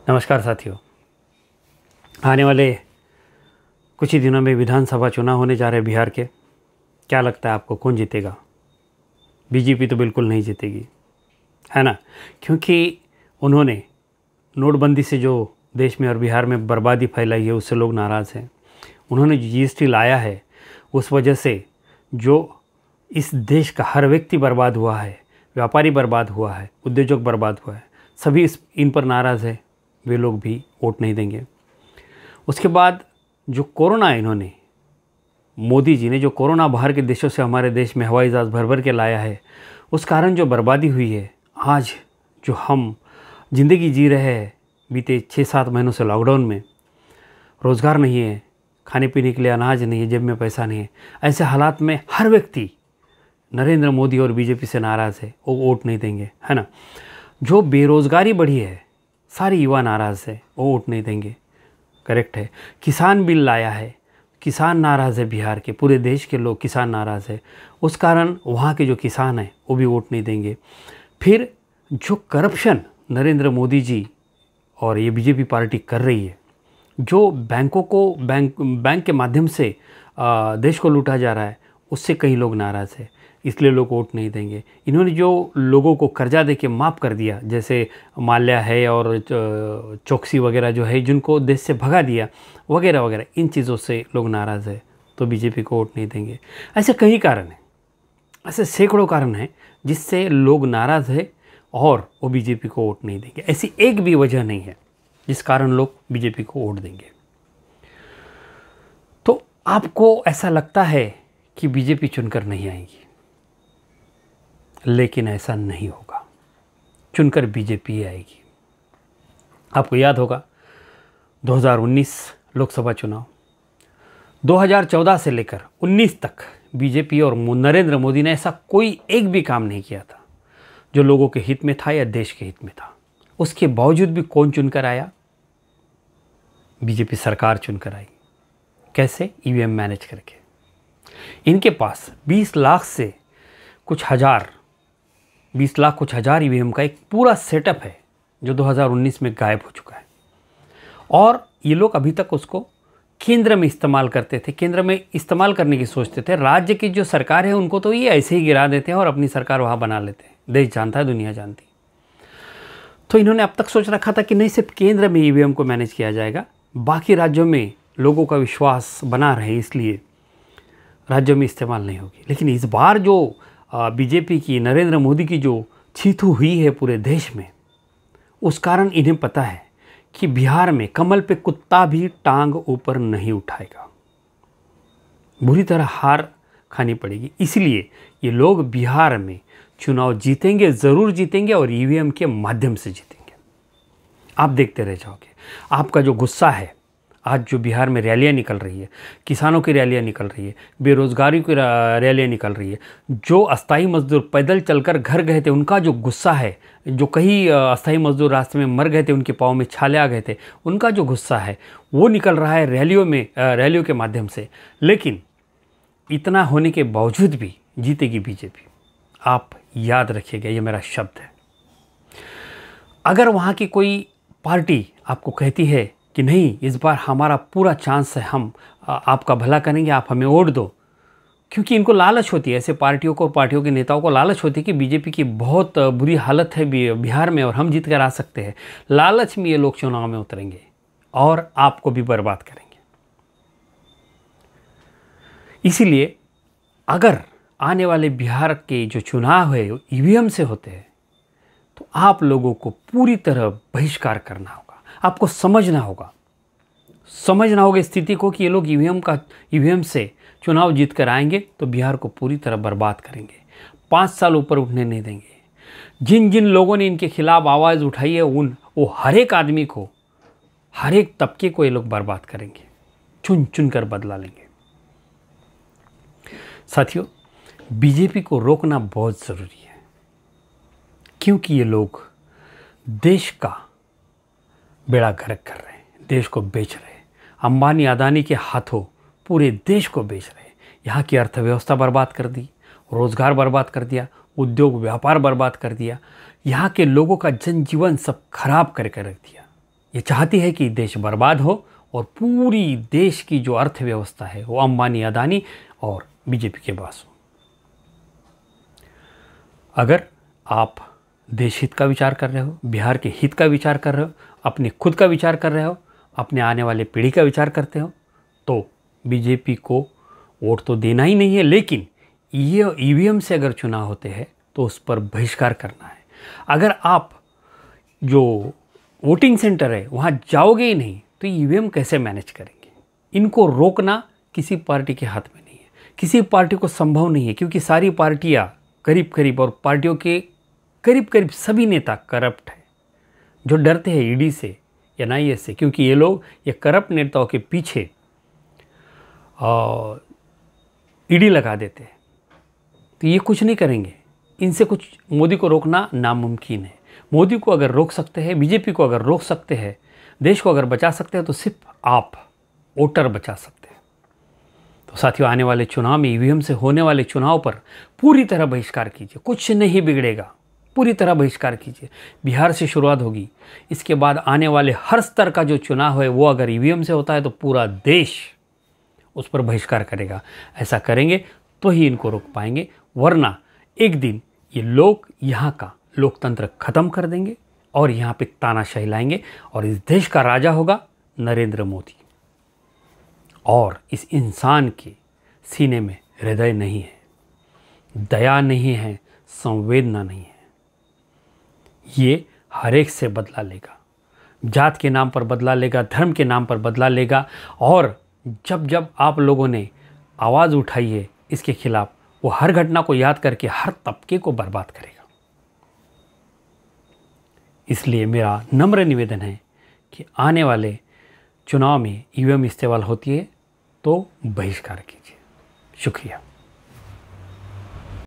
नमस्कार साथियों। आने वाले कुछ ही दिनों में विधानसभा चुनाव होने जा रहे हैं बिहार के। क्या लगता है आपको कौन जीतेगा? बीजेपी तो बिल्कुल नहीं जीतेगी, है ना? क्योंकि उन्होंने नोटबंदी से जो देश में और बिहार में बर्बादी फैलाई है उससे लोग नाराज़ हैं। उन्होंने जो जीएसटी लाया है उस वजह से जो इस देश का हर व्यक्ति बर्बाद हुआ है, व्यापारी बर्बाद हुआ है, उद्योजक बर्बाद हुआ है, सभी इन पर नाराज़ है। वे लोग भी वोट नहीं देंगे। उसके बाद जो कोरोना इन्होंने मोदी जी ने जो कोरोना बाहर के देशों से हमारे देश में हवाई जहाज़ भर भर के लाया है, उस कारण जो बर्बादी हुई है, आज जो हम ज़िंदगी जी रहे हैं बीते 6-7 महीनों से लॉकडाउन में, रोज़गार नहीं है, खाने पीने के लिए अनाज नहीं है, जेब में पैसा नहीं है, ऐसे हालात में हर व्यक्ति नरेंद्र मोदी और बीजेपी से नाराज़ है, वो वोट नहीं देंगे, है ना? जो बेरोज़गारी बढ़ी है, सारे युवा नाराज़ है, वो वोट नहीं देंगे। करेक्ट है। किसान बिल लाया है, किसान नाराज़ है, बिहार के पूरे देश के लोग किसान नाराज़ है, उस कारण वहाँ के जो किसान हैं वो भी वोट नहीं देंगे। फिर जो करप्शन नरेंद्र मोदी जी और ये बीजेपी पार्टी कर रही है, जो बैंकों को बैंक के माध्यम से देश को लूटा जा रहा है, उससे कई लोग नाराज़ है, इसलिए लोग वोट नहीं देंगे। इन्होंने जो लोगों को कर्जा दे के माफ़ कर दिया, जैसे माल्या है और चौकसी वगैरह जो है, जिनको देश से भगा दिया वगैरह वगैरह, इन चीज़ों से लोग नाराज़ है, तो बीजेपी को वोट नहीं देंगे। ऐसे कई कारण हैं, ऐसे सैकड़ों कारण हैं जिससे लोग नाराज़ है और वो बीजेपी को वोट नहीं देंगे। ऐसी एक भी वजह नहीं है जिस कारण लोग बीजेपी को वोट देंगे। तो आपको ऐसा लगता है कि बीजेपी चुनकर नहीं आएगी, लेकिन ऐसा नहीं होगा। चुनकर बीजेपी आएगी। आपको याद होगा 2019 लोकसभा चुनाव, 2014 से लेकर 19 तक बीजेपी और नरेंद्र मोदी ने ऐसा कोई एक भी काम नहीं किया था जो लोगों के हित में था या देश के हित में था। उसके बावजूद भी कौन चुनकर आया? बीजेपी सरकार चुनकर आई। कैसे? ईवीएम मैनेज करके। इनके पास 20 लाख से कुछ हज़ार ईवीएम का एक पूरा सेटअप है जो 2019 में गायब हो चुका है, और ये लोग अभी तक उसको केंद्र में इस्तेमाल करते थे, केंद्र में इस्तेमाल करने की सोचते थे। राज्य की जो सरकार है उनको तो ये ऐसे ही गिरा देते हैं और अपनी सरकार वहाँ बना लेते हैं। देश जानता है, दुनिया जानती। तो इन्होंने अब तक सोच रखा था कि नहीं, सिर्फ केंद्र में ईवीएम को मैनेज किया जाएगा, बाकी राज्यों में लोगों का विश्वास बना रहे, इसलिए राज्यों में इस्तेमाल नहीं होगी। लेकिन इस बार जो बीजेपी की, नरेंद्र मोदी की जो छीतू हुई है पूरे देश में, उस कारण इन्हें पता है कि बिहार में कमल पे कुत्ता भी टांग ऊपर नहीं उठाएगा, बुरी तरह हार खानी पड़ेगी। इसलिए ये लोग बिहार में चुनाव जीतेंगे, ज़रूर जीतेंगे, और ईवीएम के माध्यम से जीतेंगे। आप देखते रह जाओगे। आपका जो गुस्सा है, आज जो बिहार में रैलियाँ निकल रही है, किसानों की रैलियाँ निकल रही है, बेरोज़गारी की रैलियाँ निकल रही है, जो अस्थाई मजदूर पैदल चलकर घर गए थे उनका जो गुस्सा है, जो कई अस्थाई मजदूर रास्ते में मर गए थे, उनके पाँव में छाले आ गए थे, उनका जो गुस्सा है वो निकल रहा है रैलियों के माध्यम से। लेकिन इतना होने के बावजूद भी जीतेगी बीजेपी। आप याद रखिएगा, ये मेरा शब्द है। अगर वहाँ की कोई पार्टी आपको कहती है कि नहीं, इस बार हमारा पूरा चांस है, हम आपका भला करेंगे, आप हमें वोट दो, क्योंकि इनको लालच होती है, ऐसे पार्टियों को, पार्टियों के नेताओं को लालच होती है कि बीजेपी की बहुत बुरी हालत है बिहार में और हम जीत कर आ सकते हैं। लालच में ये लोग चुनाव में उतरेंगे और आपको भी बर्बाद करेंगे। इसीलिए अगर आने वाले बिहार के जो चुनाव है ईवीएम से होते हैं, तो आप लोगों को पूरी तरह बहिष्कार करना होगा। आपको समझना होगा स्थिति को कि ये लोग ईवीएम से चुनाव जीत कर आएंगे तो बिहार को पूरी तरह बर्बाद करेंगे, 5 साल ऊपर उठने नहीं देंगे। जिन जिन लोगों ने इनके खिलाफ आवाज़ उठाई है, वो हर एक आदमी को, हर एक तबके को ये लोग बर्बाद करेंगे, चुन चुन कर बदला लेंगे। साथियों, बीजेपी को रोकना बहुत ज़रूरी है, क्योंकि ये लोग देश का बेड़ा गर्क कर रहे हैं, देश को बेच रहे हैं। अंबानी अदानी के हाथों पूरे देश को बेच रहे हैं। यहाँ की अर्थव्यवस्था बर्बाद कर दी, रोज़गार बर्बाद कर दिया, उद्योग व्यापार बर्बाद कर दिया, यहाँ के लोगों का जनजीवन सब खराब करके रख दिया। ये चाहती है कि देश बर्बाद हो और पूरी देश की जो अर्थव्यवस्था है वो अंबानी, अदानी और बीजेपी के पास हो। अगर आप देश हित का विचार कर रहे हो, बिहार के हित का विचार कर रहे हो, अपने खुद का विचार कर रहे हो, अपने आने वाले पीढ़ी का विचार करते हो, तो बीजेपी को वोट तो देना ही नहीं है, लेकिन ये ईवीएम से अगर चुनाव होते हैं तो उस पर बहिष्कार करना है। अगर आप जो वोटिंग सेंटर है वहाँ जाओगे ही नहीं तो ईवीएम कैसे मैनेज करेंगे? इनको रोकना किसी पार्टी के हाथ में नहीं है, किसी पार्टी को संभव नहीं है, क्योंकि सारी पार्टियाँ करीब करीब और पार्टियों के करीब करीब सभी नेता करप्ट है। जो डरते हैं ईडी से, एनआईए से, क्योंकि ये लोग ये करप्ट नेताओं के पीछे ईडी लगा देते हैं, तो ये कुछ नहीं करेंगे। इनसे कुछ मोदी को रोकना नामुमकिन है। मोदी को अगर रोक सकते हैं, बीजेपी को अगर रोक सकते हैं, देश को अगर बचा सकते हैं, तो सिर्फ आप वोटर बचा सकते हैं। तो साथियों, आने वाले चुनाव में ईवीएम से होने वाले चुनाव पर पूरी तरह बहिष्कार कीजिए, कुछ नहीं बिगड़ेगा, पूरी तरह बहिष्कार कीजिए। बिहार से शुरुआत होगी, इसके बाद आने वाले हर स्तर का जो चुनाव है वो अगर ईवीएम से होता है तो पूरा देश उस पर बहिष्कार करेगा। ऐसा करेंगे तो ही इनको रोक पाएंगे, वरना एक दिन ये लोग यहाँ का लोकतंत्र खत्म कर देंगे और यहाँ पे तानाशाही लाएंगे और इस देश का राजा होगा नरेंद्र मोदी। और इस इंसान के सीने में हृदय नहीं है, दया नहीं है, संवेदना नहीं है। ये हर एक से बदला लेगा, जात के नाम पर बदला लेगा, धर्म के नाम पर बदला लेगा। और जब जब आप लोगों ने आवाज़ उठाई है इसके खिलाफ, वो हर घटना को याद करके हर तबके को बर्बाद करेगा। इसलिए मेरा नम्र निवेदन है कि आने वाले चुनाव में ईवीएम इस्तेमाल होती है तो बहिष्कार कीजिए। शुक्रिया।